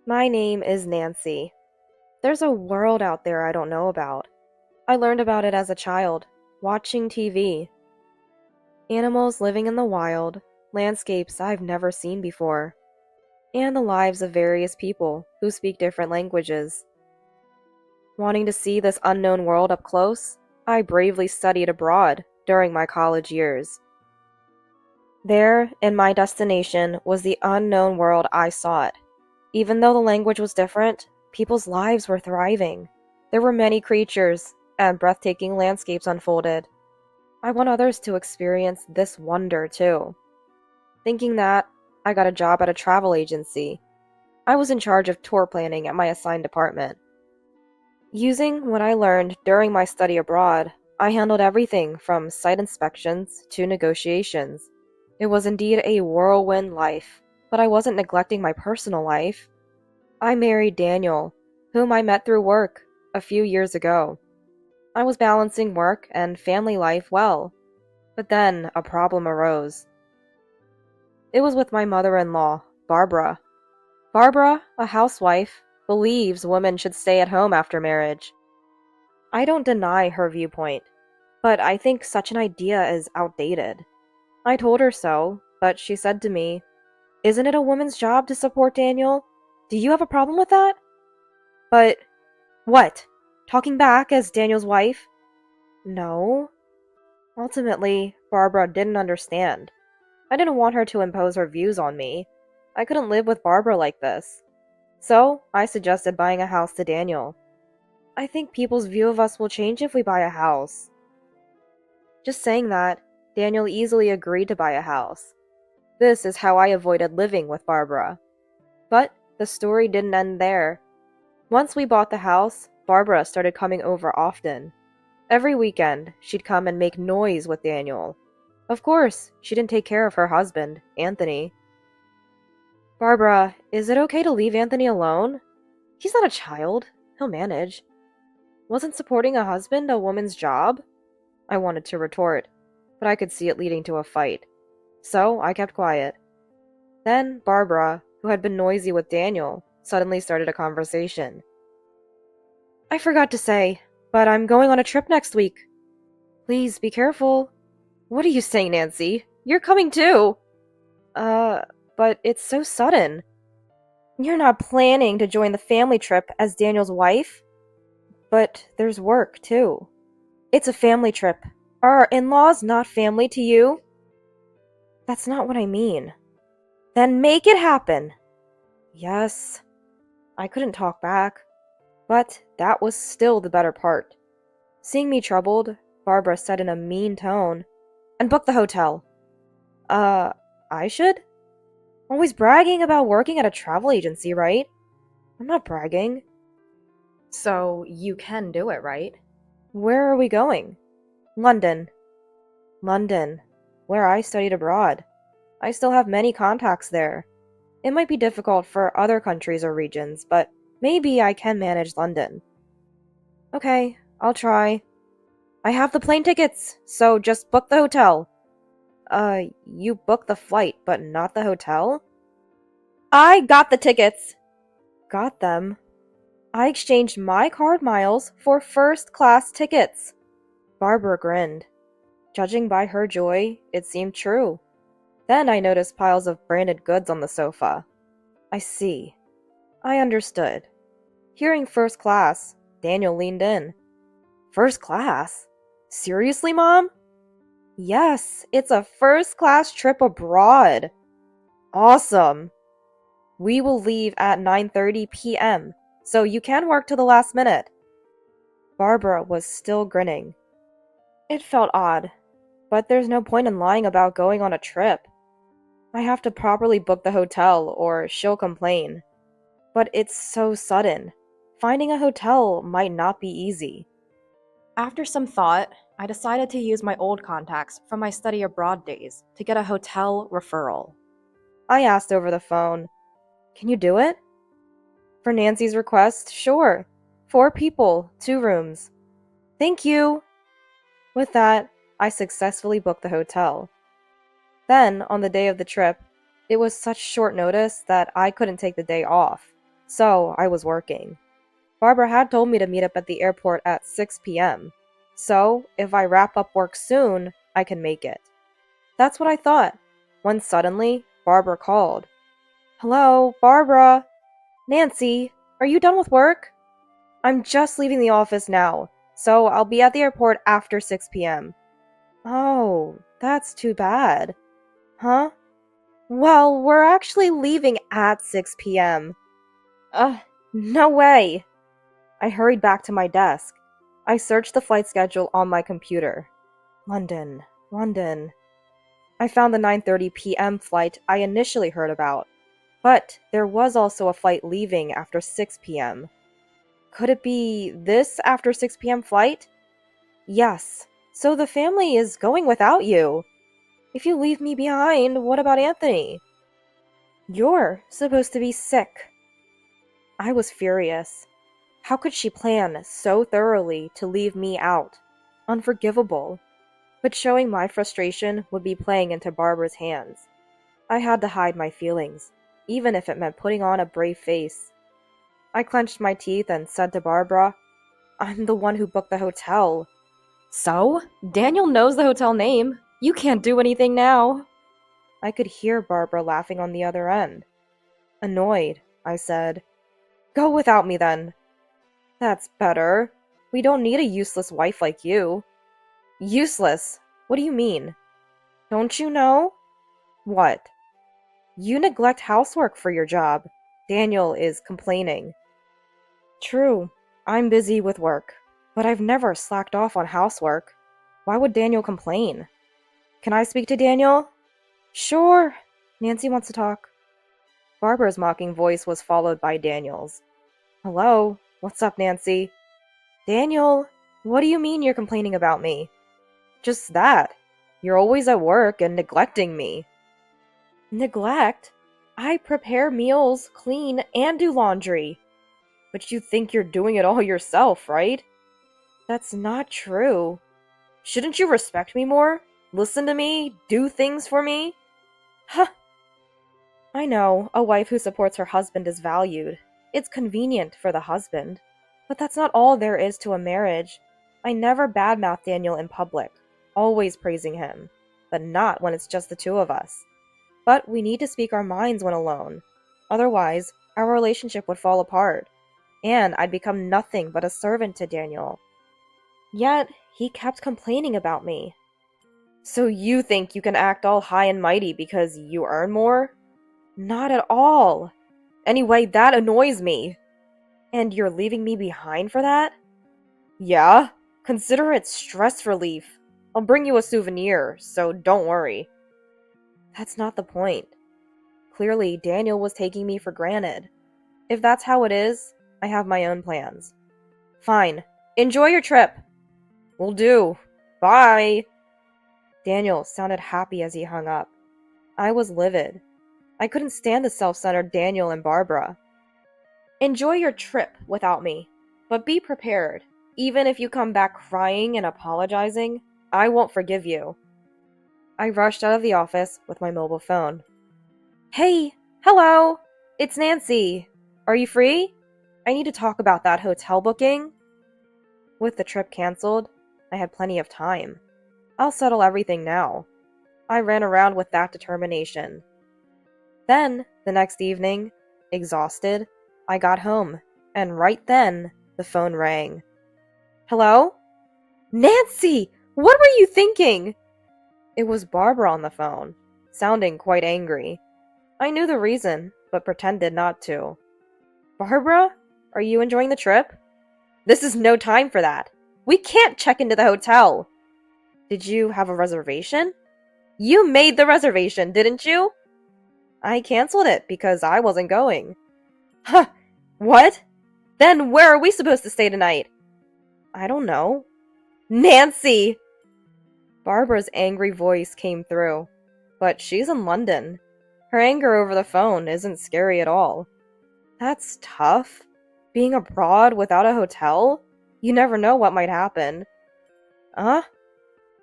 My name is Nancy. There's a world out there I don't know about. I learned about it as a child, watching TV. Animals living in the wild, landscapes I've never seen before, and the lives of various people who speak different languages. Wanting to see this unknown world up close, I bravely studied abroad during my college years. There, in my destination, was the unknown world I sought. Even though the language was different, people's lives were thriving. There were many creatures, and breathtaking landscapes unfolded. I want others to experience this wonder too. Thinking that, I got a job at a travel agency. I was in charge of tour planning at my assigned department. Using what I learned during my study abroad, I handled everything from site inspections to negotiations. It was indeed a whirlwind life, but I wasn't neglecting my personal life. I married Daniel, whom I met through work a few years ago. I was balancing work and family life well, but then a problem arose. It was with my mother-in-law, Barbara. Barbara, a housewife, believes women should stay at home after marriage. I don't deny her viewpoint, but I think such an idea is outdated. I told her so, but she said to me, "Isn't it a woman's job to support Daniel? Do you have a problem with that?" But what? Talking back as Daniel's wife? No. Ultimately, Barbara didn't understand. I didn't want her to impose her views on me. I couldn't live with Barbara like this. So, I suggested buying a house to Daniel. I think people's view of us will change if we buy a house. Just saying that, Daniel easily agreed to buy a house. This is how I avoided living with Barbara. But the story didn't end there. Once we bought the house, Barbara started coming over often. Every weekend, she'd come and make noise with Daniel. Of course, she didn't take care of her husband, Anthony. "Barbara, is it okay to leave Anthony alone? He's not a child. He'll manage. Wasn't supporting a husband a woman's job?" I wanted to retort, but I could see it leading to a fight. So I kept quiet. Then Barbara, who had been noisy with Daniel, suddenly started a conversation. "I forgot to say, but I'm going on a trip next week. Please be careful." "What are you saying, Nancy? You're coming too!" Uh, but it's so sudden. "You're not planning to join the family trip as Daniel's wife?" "But there's work, too." "It's a family trip. Are our in-laws not family to you?" "That's not what I mean." "Then make it happen." "Yes." I couldn't talk back. But that was still the better part. Seeing me troubled, Barbara said in a mean tone, "And book the hotel." Uh, I should? Always bragging about working at a travel agency, right? I'm not bragging. So you can do it, right? Where are we going? London. London, where I studied abroad. I still have many contacts there. It might be difficult for other countries or regions, but maybe I can manage London. Okay, I'll try. I have the plane tickets, so just book the hotel. You booked the flight, but not the hotel? I got the tickets. Got them? I exchanged my card miles for first-class tickets. Barbara grinned. Judging by her joy, it seemed true. Then I noticed piles of branded goods on the sofa. I see. I understood. Hearing first class, Daniel leaned in. First class? Seriously, Mom? Yes, it's a first-class trip abroad. Awesome. We will leave at 9:30 p.m., so you can work till the last minute. Barbara was still grinning. It felt odd, but there's no point in lying about going on a trip. I have to properly book the hotel or she'll complain. But it's so sudden. Finding a hotel might not be easy. After some thought, I decided to use my old contacts from my study abroad days to get a hotel referral. I asked over the phone, "Can you do it?" For Nancy's request, sure. 4 people, 2 rooms. Thank you! With that, I successfully booked the hotel. Then, on the day of the trip, it was such short notice that I couldn't take the day off. so I was working. Barbara had told me to meet up at the airport at 6 p.m., so if I wrap up work soon, I can make it. That's what I thought, when suddenly, Barbara called. Hello, Barbara? Nancy, are you done with work? I'm just leaving the office now, so I'll be at the airport after 6 p.m. Oh, that's too bad. Huh? Well, we're actually leaving at 6 p.m. No way. I hurried back to my desk. I searched the flight schedule on my computer. London, London. I found the 9:30 p.m. flight I initially heard about, but there was also a flight leaving after 6 p.m. Could it be this after 6 p.m. flight? Yes. So the family is going without you. If you leave me behind, what about Anthony? You're supposed to be sick. I was furious. How could she plan so thoroughly to leave me out? Unforgivable. But showing my frustration would be playing into Barbara's hands. I had to hide my feelings, even if it meant putting on a brave face. I clenched my teeth and said to Barbara, I'm the one who booked the hotel. So? Daniel knows the hotel name. You can't do anything now. I could hear Barbara laughing on the other end. Annoyed, I said, Go without me then. That's better. We don't need a useless wife like you. Useless? What do you mean? Don't you know? What? You neglect housework for your job. Daniel is complaining. True, I'm busy with work, but I've never slacked off on housework. Why would Daniel complain? Can I speak to Daniel? Sure. Nancy wants to talk. Barbara's mocking voice was followed by Daniel's. Hello, what's up, Nancy? Daniel, what do you mean you're complaining about me? Just that. You're always at work and neglecting me. Neglect? I prepare meals, clean, and do laundry. But you think you're doing it all yourself, right? That's not true. Shouldn't you respect me more? Listen to me? Do things for me? Huh. I know, a wife who supports her husband is valued. It's convenient for the husband. But that's not all there is to a marriage. I never badmouth Daniel in public, always praising him, but not when it's just the two of us. But we need to speak our minds when alone. Otherwise, our relationship would fall apart, and I'd become nothing but a servant to Daniel. Yet, he kept complaining about me. So you think you can act all high and mighty because you earn more? Not at all. Anyway, that annoys me. And you're leaving me behind for that? Yeah, consider it stress relief. I'll bring you a souvenir, so don't worry. That's not the point. Clearly, Daniel was taking me for granted. If that's how it is, I have my own plans. Fine. Enjoy your trip. Will do. Bye. Daniel sounded happy as he hung up. I was livid. I couldn't stand the self-centered Daniel and Barbara. Enjoy your trip without me, but be prepared. Even if you come back crying and apologizing, I won't forgive you. I rushed out of the office with my mobile phone. Hey, hello, it's Nancy. Are you free? I need to talk about that hotel booking. With the trip canceled, I had plenty of time. I'll settle everything now. I ran around with that determination. Then, the next evening, exhausted, I got home, and right then, the phone rang. Hello? Nancy! What were you thinking? It was Barbara on the phone, sounding quite angry. I knew the reason, but pretended not to. Barbara? Are you enjoying the trip? This is no time for that. We can't check into the hotel. Did you have a reservation? You made the reservation, didn't you? I canceled it because I wasn't going. Huh, what? Then where are we supposed to stay tonight? I don't know. Nancy! Barbara's angry voice came through, but she's in London. Her anger over the phone isn't scary at all. That's tough. Being abroad without a hotel? You never know what might happen.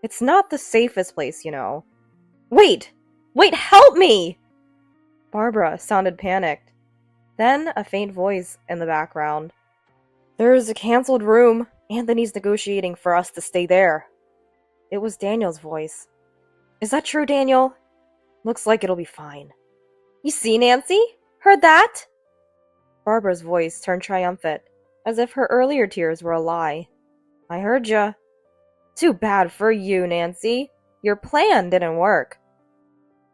It's not the safest place, you know. Wait! Wait, help me! Barbara sounded panicked. Then a faint voice in the background. "There's a canceled room. Anthony's negotiating for us to stay there." It was Daniel's voice. "Is that true, Daniel?" "Looks like it'll be fine." "You see, Nancy? Heard that?" Barbara's voice turned triumphant, as if her earlier tears were a lie. "I heard ya." "Too bad for you, Nancy. Your plan didn't work."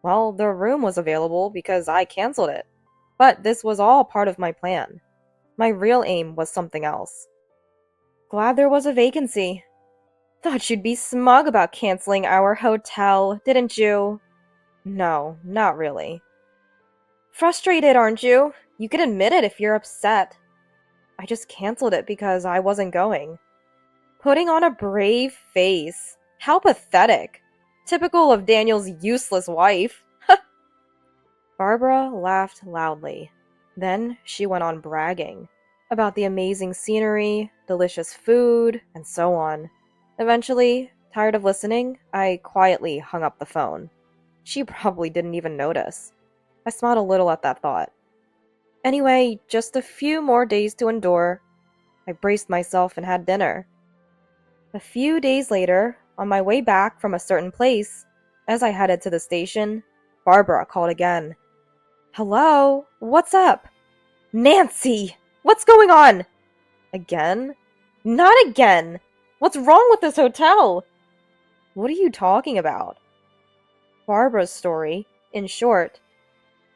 "Well, the room was available because I canceled it. But this was all part of my plan. My real aim was something else." "Glad there was a vacancy." "Thought you'd be smug about canceling our hotel, didn't you?" "No, not really." "Frustrated, aren't you? You can admit it if you're upset." "I just canceled it because I wasn't going." Putting on a brave face. How pathetic. Typical of Daniel's useless wife. Barbara laughed loudly. Then she went on bragging about the amazing scenery, delicious food, and so on. Eventually, tired of listening, I quietly hung up the phone. She probably didn't even notice. I smiled a little at that thought. Anyway, just a few more days to endure. I braced myself and had dinner. A few days later, on my way back from a certain place, as I headed to the station, Barbara called again. "Hello? What's up?" "Nancy! What's going on?" "Again?" "Not again! What's wrong with this hotel?" "What are you talking about?" Barbara's story, in short.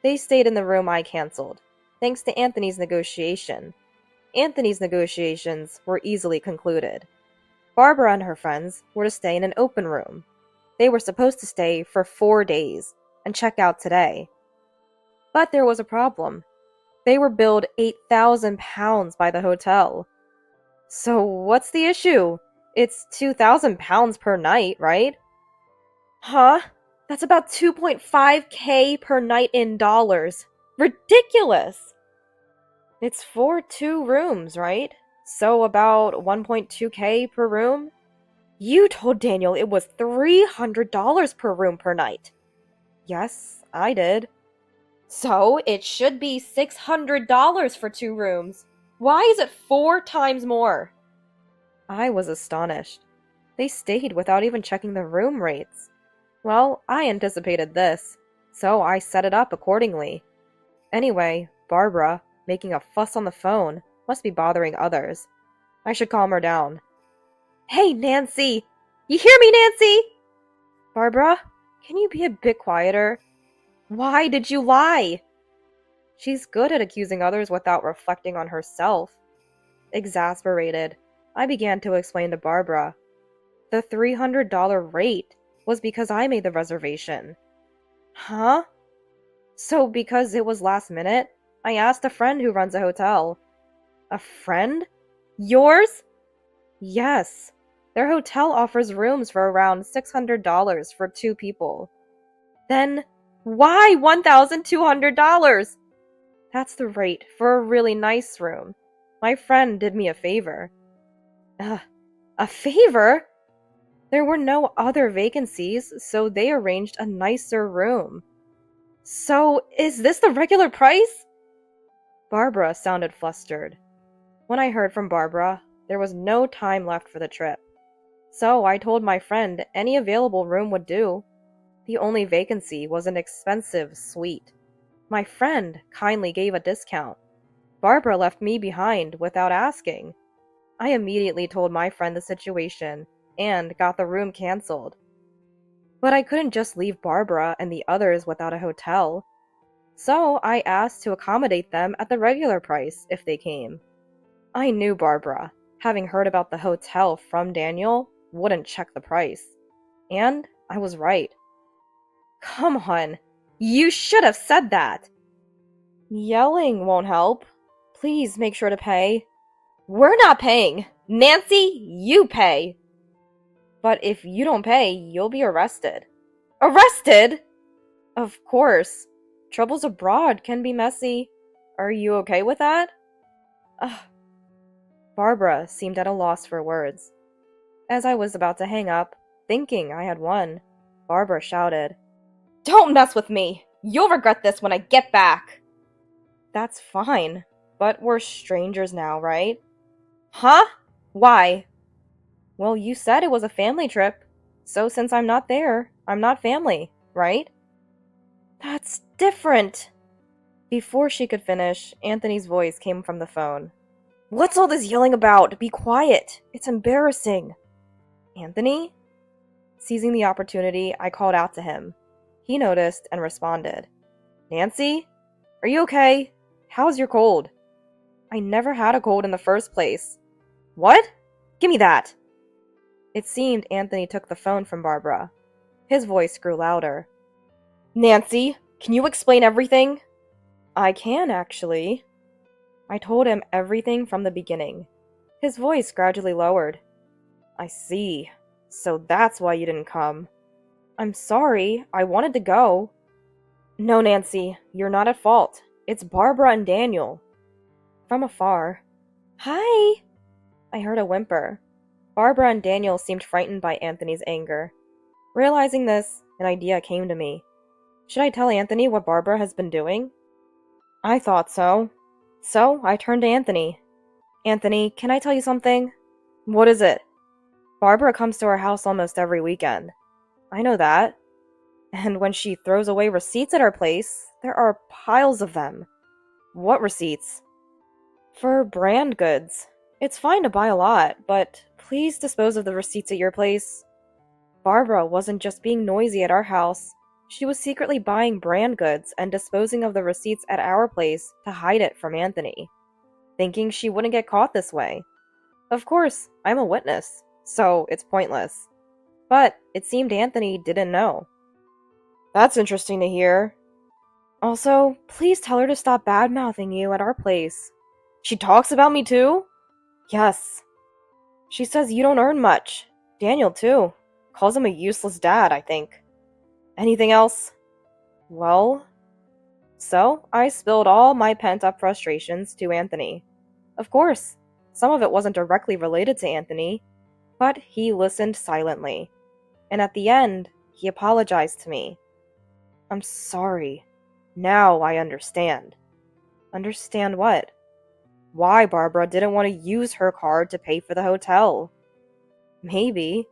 They stayed in the room I canceled, thanks to Anthony's negotiation. Anthony's negotiations were easily concluded. Barbara and her friends were to stay in an open room. They were supposed to stay for 4 days and check out today. But there was a problem. They were billed £8,000 by the hotel. "So what's the issue? It's £2,000 per night, right?" "Huh? That's about 2.5K per night in dollars. Ridiculous!" "It's for 2 rooms, right? So about 1.2K per room?" "You told Daniel it was $300 per room per night." "Yes, I did." "So it should be $600 for 2 rooms. Why is it 4 times more?" I was astonished. They stayed without even checking the room rates. Well, I anticipated this, so I set it up accordingly. Anyway, Barbara, making a fuss on the phone, must be bothering others. I should calm her down. "Hey, Nancy! You hear me, Nancy?" "Barbara, can you be a bit quieter?" "Why did you lie?" She's good at accusing others without reflecting on herself. Exasperated, I began to explain to Barbara. The $300 rate was because I made the reservation. "Huh?" "So because it was last minute, I asked a friend who runs a hotel." "A friend? Yours?" "Yes. Their hotel offers rooms for around $600 for 2 people." "Then why $1,200? "That's the rate for a really nice room. My friend did me a favor." A favor?" "There were no other vacancies, so they arranged a nicer room." "So is this the regular price?" Barbara sounded flustered. When I heard from Barbara, there was no time left for the trip. So I told my friend any available room would do. The only vacancy was an expensive suite. My friend kindly gave a discount. Barbara left me behind without asking. I immediately told my friend the situation and got the room canceled. But I couldn't just leave Barbara and the others without a hotel. So I asked to accommodate them at the regular price if they came. I knew Barbara, having heard about the hotel from Daniel, wouldn't check the price. And I was right. "Come on, you should have said that." "Yelling won't help. Please make sure to pay." "We're not paying. Nancy, you pay." "But if you don't pay, you'll be arrested." "Arrested?" "Of course. Troubles abroad can be messy. Are you okay with that?" Ugh. Barbara seemed at a loss for words. As I was about to hang up, thinking I had won, Barbara shouted, "Don't mess with me! You'll regret this when I get back!" That's fine, but we're strangers now, right? Huh? Why? Well, you said it was a family trip, so since I'm not there, I'm not family, right? That's different! Before she could finish, Anthony's voice came from the phone. What's all this yelling about? Be quiet! It's embarrassing! Anthony? Seizing the opportunity, I called out to him. He noticed and responded. Nancy? Are you okay? How's your cold? I never had a cold in the first place. What? Give me that! It seemed Anthony took the phone from Barbara. His voice grew louder. Nancy, can you explain everything? I can, actually. I told him everything from the beginning. His voice gradually lowered. I see. So that's why you didn't come. I'm sorry. I wanted to go. No, Nancy, you're not at fault. It's Barbara and Daniel. From afar. Hi! I heard a whimper. Barbara and Daniel seemed frightened by Anthony's anger. Realizing this, an idea came to me. Should I tell Anthony what Barbara has been doing? I thought so. So, I turned to Anthony. Anthony, can I tell you something? What is it? Barbara comes to our house almost every weekend. I know that. And when she throws away receipts at our place, there are piles of them. What receipts? For brand goods. It's fine to buy a lot, but please dispose of the receipts at your place. Barbara wasn't just being noisy at our house. She was secretly buying brand goods and disposing of the receipts at our place to hide it from Anthony, thinking she wouldn't get caught this way. Of course, I'm a witness, so it's pointless. But it seemed Anthony didn't know. That's interesting to hear. Also, please tell her to stop bad-mouthing you at our place. She talks about me too? Yes. She says you don't earn much. Daniel, too. Calls him a useless dad, I think. Anything else? Well... So, I spilled all my pent-up frustrations to Anthony. Of course, some of it wasn't directly related to Anthony, but he listened silently. And at the end, he apologized to me. I'm sorry. Now I understand. Understand what? Why Barbara didn't want to use her card to pay for the hotel. Maybe.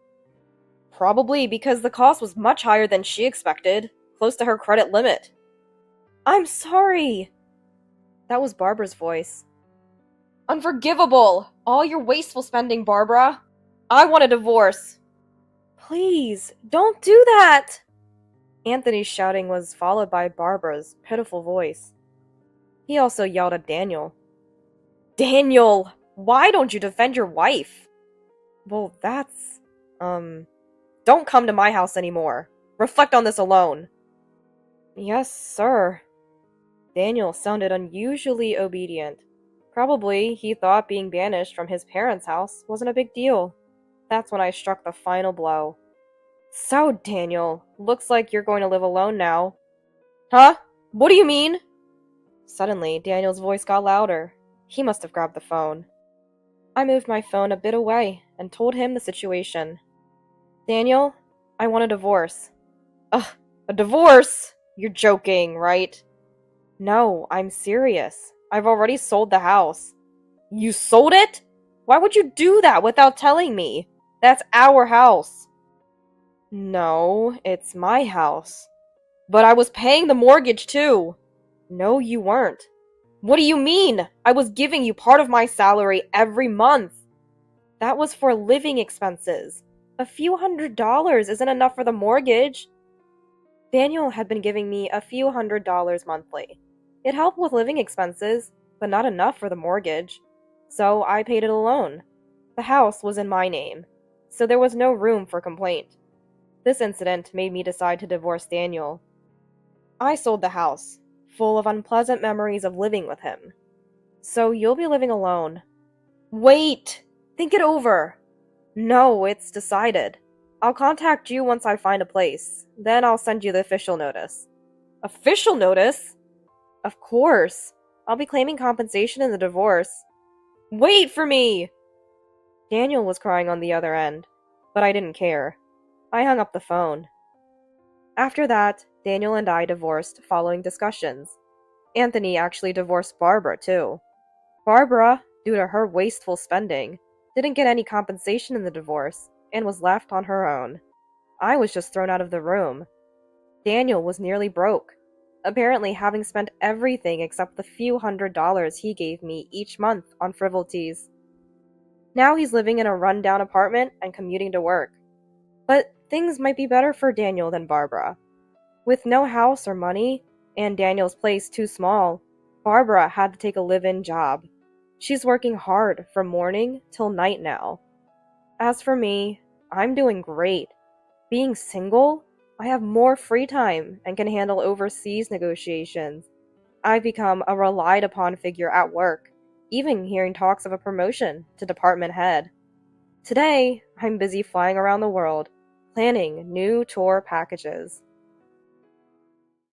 Probably because the cost was much higher than she expected, close to her credit limit. I'm sorry! That was Barbara's voice. Unforgivable! All your wasteful spending, Barbara! I want a divorce! Please, don't do that! Anthony's shouting was followed by Barbara's pitiful voice. He also yelled at Daniel. Daniel! Why don't you defend your wife? Well, that's... Don't come to my house anymore. Reflect on this alone. Yes, sir. Daniel sounded unusually obedient. Probably he thought being banished from his parents' house wasn't a big deal. That's when I struck the final blow. So, Daniel, looks like you're going to live alone now. Huh? What do you mean? Suddenly, Daniel's voice got louder. He must have grabbed the phone. I moved my phone a bit away and told him the situation. Daniel, I want a divorce. Ugh, a divorce? You're joking, right? No, I'm serious. I've already sold the house. You sold it? Why would you do that without telling me? That's our house. No, it's my house. But I was paying the mortgage too. No, you weren't. What do you mean? I was giving you part of my salary every month. That was for living expenses. A few $100s isn't enough for the mortgage. Daniel had been giving me a few $100s monthly. It helped with living expenses, but not enough for the mortgage. So I paid it alone. The house was in my name, so there was no room for complaint. This incident made me decide to divorce Daniel. I sold the house, full of unpleasant memories of living with him. So you'll be living alone. Wait! Think it over! No, it's decided. I'll contact you once I find a place. Then I'll send you the official notice. Official notice? Of course. I'll be claiming compensation in the divorce. Wait for me! Daniel was crying on the other end, but I didn't care. I hung up the phone. After that, Daniel and I divorced following discussions. Anthony actually divorced Barbara, too. Barbara, due to her wasteful spending, didn't get any compensation in the divorce and was left on her own. I was just thrown out of the room. Daniel was nearly broke, apparently having spent everything except the few $100s he gave me each month on frivolities. Now he's living in a rundown apartment and commuting to work. But things might be better for Daniel than Barbara. With no house or money, and Daniel's place too small, Barbara had to take a live-in job. She's working hard from morning till night now. As for me, I'm doing great. Being single, I have more free time and can handle overseas negotiations. I've become a relied upon figure at work, even hearing talks of a promotion to department head. Today, I'm busy flying around the world, planning new tour packages.